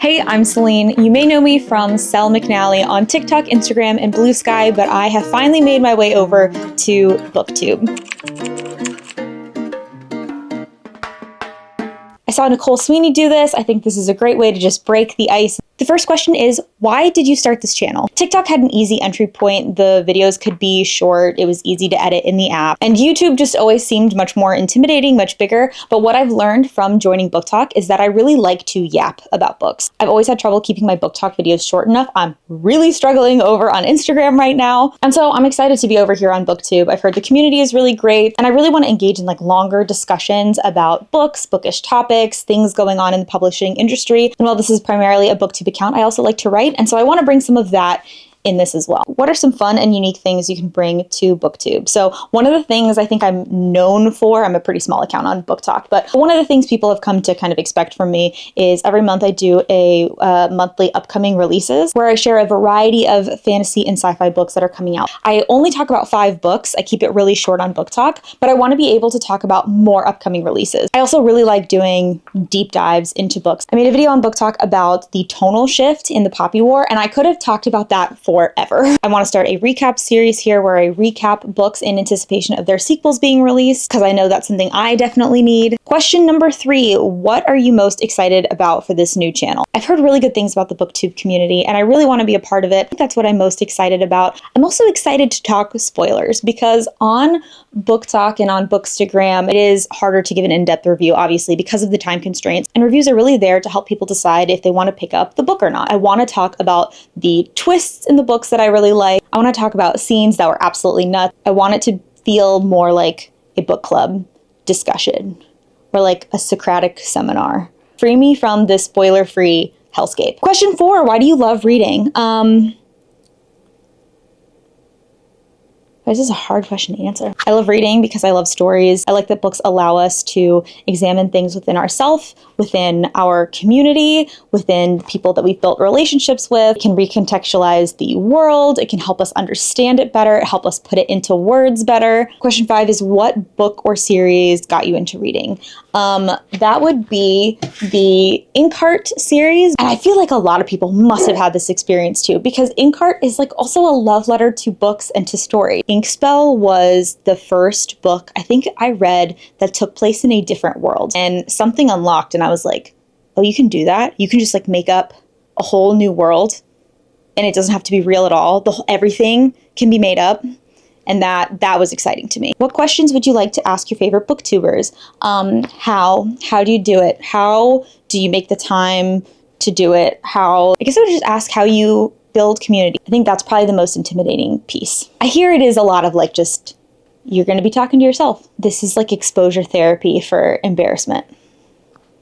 Hey, I'm Celine. You may know me from Cell McNally on TikTok, Instagram, and Blue Sky, but I have finally made my way over to Booktube. I saw Nicole Sweeney do this. I think this is a great way to just break the ice. The first question is, why did you start this channel? TikTok had an easy entry point. The videos could be short. It was easy to edit in the app. And YouTube just always seemed much more intimidating, much bigger. But what I've learned from joining Book Talk is that I really like to yap about books. I've always had trouble keeping my Book Talk videos short enough. I'm really struggling over on Instagram right now. And so I'm excited to be over here on Booktube. I've heard the community is really great. And I really want to engage in longer discussions about books, bookish topics, things going on in the publishing industry. And while this is primarily a Booktube account, I also like to write, and so I want to bring some of that in this as well. What are some fun and unique things you can bring to Booktube? So one of the things I think I'm known for, I'm a pretty small account on Book Talk, but one of the things people have come to kind of expect from me is every month I do a monthly upcoming releases where I share a variety of fantasy and sci-fi books that are coming out. I only talk about 5 books. I keep it really short on Book Talk, but I want to be able to talk about more upcoming releases. I also really like doing deep dives into books. I made a video on Book Talk about the tonal shift in the Poppy War, and I could have talked about that forever. I want to start a recap series here where I recap books in anticipation of their sequels being released, because I know that's something I definitely need. Question number 3, what are you most excited about for this new channel? I've heard really good things about the Booktube community, and I really want to be a part of it. I think that's what I'm most excited about. I'm also excited to talk spoilers, because on Book Talk and on Bookstagram, it is harder to give an in-depth review, obviously, because of the time constraints, and reviews are really there to help people decide if they want to pick up the book or not. I want to talk about the twists in the books that I really like. I want to talk about scenes that were absolutely nuts. I want it to feel more like a book club discussion or like a Socratic seminar. Free me from this spoiler-free hellscape. Question 4, why do you love reading? This is a hard question to answer. I love reading because I love stories. I like that books allow us to examine things within ourselves, within our community, within people that we've built relationships with. It can recontextualize the world. It can help us understand it better, help us put it into words better. Question 5 is, what book or series got you into reading? That would be the Inkheart series. And I feel like a lot of people must have had this experience too, because Inkheart is also a love letter to books and to story. Inkspell was the first book I think I read that took place in a different world, and something unlocked, and I was like, oh, you can do that? You can just make up a whole new world, and it doesn't have to be real at all. Everything can be made up. And that was exciting to me. What questions would you like to ask your favorite booktubers? How do you do it? How do you make the time to do it? I guess I would just ask how you build community. I think that's probably the most intimidating piece. I hear it is a lot of just, you're going to be talking to yourself. This is exposure therapy for embarrassment.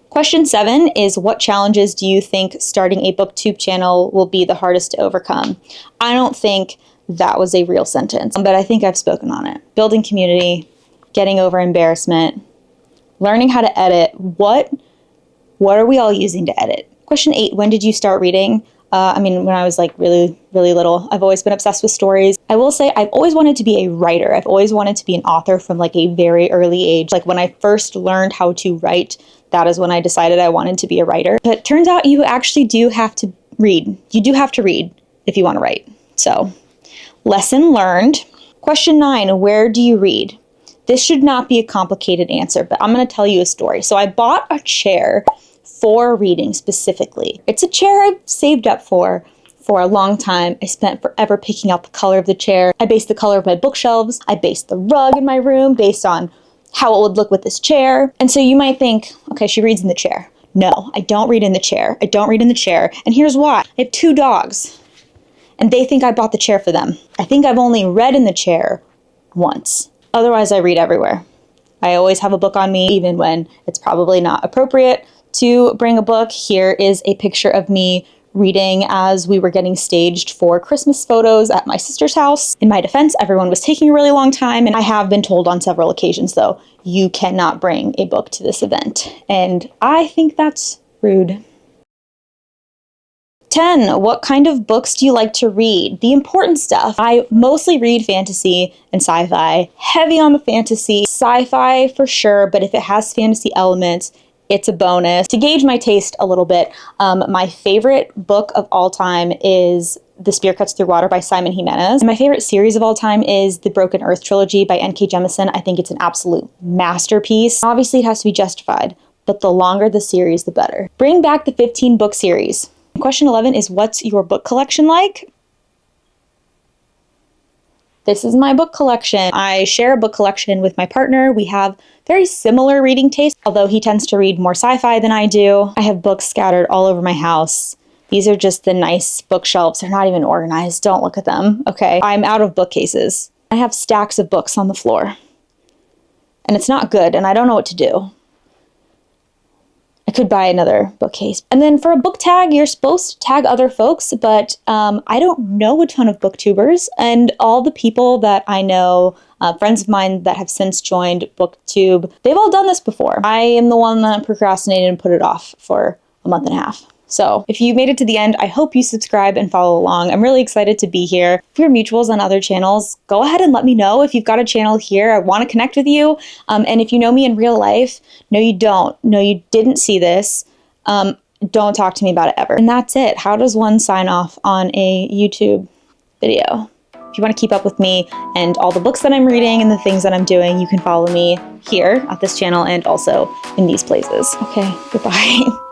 Question 7 is, what challenges do you think starting a Booktube channel will be the hardest to overcome? I don't think that was a real sentence, but I think I've spoken on it. Building community, getting over embarrassment, learning how to edit. What are we all using to edit? Question 8, when did you start reading? When I was really, really little. I've always been obsessed with stories. I will say I've always wanted to be a writer. I've always wanted to be an author from a very early age. When I first learned how to write, that is when I decided I wanted to be a writer. But it turns out you actually do have to read. You do have to read if you want to write. So, lesson learned. Question 9, where do you read? This should not be a complicated answer, but I'm going to tell you a story. So I bought a chair for reading specifically. It's a chair I've saved up for a long time. I spent forever picking out the color of the chair. I based the color of my bookshelves. I based the rug in my room based on how it would look with this chair. And so you might think, okay, she reads in the chair. No, I don't read in the chair. I don't read in the chair. And here's why. I have 2 dogs. And they think I bought the chair for them. I think I've only read in the chair once. Otherwise, I read everywhere. I always have a book on me, even when it's probably not appropriate to bring a book. Here is a picture of me reading as we were getting staged for Christmas photos at my sister's house. In my defense, everyone was taking a really long time, and I have been told on several occasions, though, you cannot bring a book to this event. And I think that's rude. 10, what kind of books do you like to read? The important stuff. I mostly read fantasy and sci-fi. Heavy on the fantasy. Sci-fi for sure, but if it has fantasy elements, it's a bonus. To gauge my taste a little bit, my favorite book of all time is The Spear Cuts Through Water by Simon Jimenez. And my favorite series of all time is the Broken Earth trilogy by N.K. Jemisin. I think it's an absolute masterpiece. Obviously, it has to be justified, but the longer the series, the better. Bring back the 15-book series. Question 11 is, what's your book collection like? This is my book collection. I share a book collection with my partner. We have very similar reading tastes, although he tends to read more sci-fi than I do. I have books scattered all over my house. These are just the nice bookshelves. They're not even organized. Don't look at them, okay? I'm out of bookcases. I have stacks of books on the floor. And it's not good, and I don't know what to do. I could buy another bookcase. And then for a book tag, you're supposed to tag other folks, but I don't know a ton of booktubers, and all the people that I know, friends of mine that have since joined Booktube, they've all done this before. I am the one that procrastinated and put it off for a month and a half. So if you made it to the end, I hope you subscribe and follow along. I'm really excited to be here. If you're mutuals on other channels, go ahead and let me know if you've got a channel here. I want to connect with you. And if you know me in real life, no, you don't. No, you didn't see this. Don't talk to me about it ever. And that's it. How does one sign off on a YouTube video? If you want to keep up with me and all the books that I'm reading and the things that I'm doing, you can follow me here at this channel and also in these places. Okay, goodbye.